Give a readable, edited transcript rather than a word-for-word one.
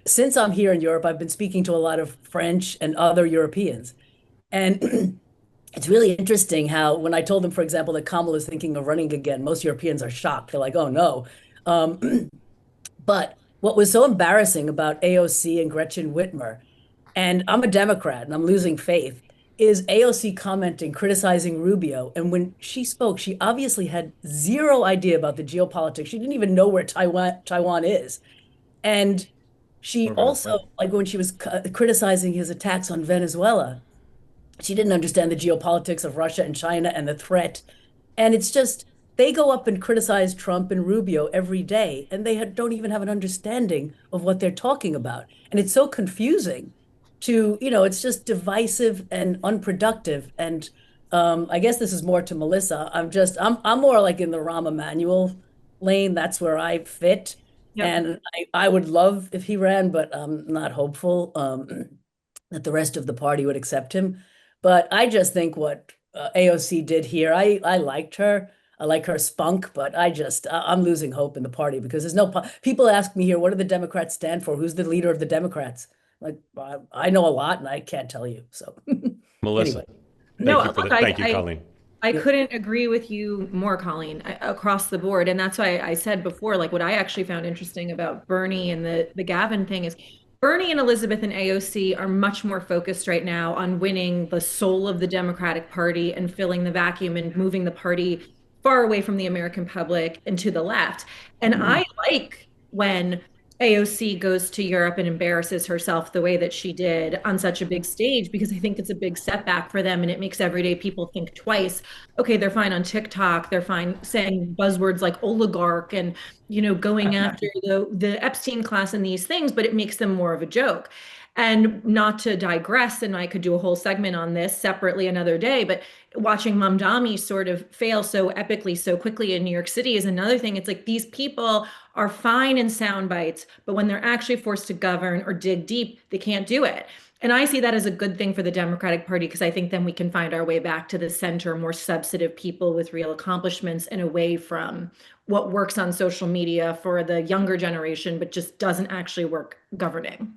since I'm here in Europe, I've been speaking to a lot of French and other Europeans. And it's really interesting how when I told them, for example, that Kamala is thinking of running again, most Europeans are shocked. They're like, oh no. Um, but what was so embarrassing about AOC and Gretchen Whitmer, and I'm a Democrat and I'm losing faith, is AOC commenting, criticizing Rubio. And when she spoke, she obviously had zero idea about the geopolitics. She didn't even know where Taiwan is. And she Or also, Venezuela. like when she was criticizing his attacks on Venezuela, she didn't understand the geopolitics of Russia and China and the threat. And it's just, they go up and criticize Trump and Rubio every day, and don't even have an understanding of what they're talking about. And it's so confusing it's just divisive and unproductive. And I guess this is more to Melissa. I'm more like in the Rahm Emanuel lane. That's where I fit. Yep. And I would love if he ran, but I'm not hopeful that the rest of the party would accept him. But I just think what AOC did here, I liked her. I like her spunk, but I'm losing hope in the party because there's no people ask me here, what do the Democrats stand for? Who's the leader of the Democrats? Like, I know a lot and I can't tell you. So Melissa, anyway, No, look, thank you, Colleen. I yeah. couldn't agree with you more, Colleen, across the board. And that's why I said before, like what I actually found interesting about Bernie and the Gavin thing is Bernie and Elizabeth and AOC are much more focused right now on winning the soul of the Democratic Party and filling the vacuum and moving the party far away from the American public and to the left. And I like when AOC goes to Europe and embarrasses herself the way that she did on such a big stage because I think it's a big setback for them and it makes everyday people think twice. Okay, they're fine on TikTok, they're fine saying buzzwords like oligarch and going after the Epstein class and these things, but it makes them more of a joke. And not to digress, and I could do a whole segment on this separately another day, but watching Mamdani sort of fail so epically so quickly in New York City is another thing. It's like these people are fine in sound bites, but when they're actually forced to govern or dig deep, they can't do it. And I see that as a good thing for the Democratic Party because I think then we can find our way back to the center, more substantive people with real accomplishments and away from what works on social media for the younger generation, but just doesn't actually work governing.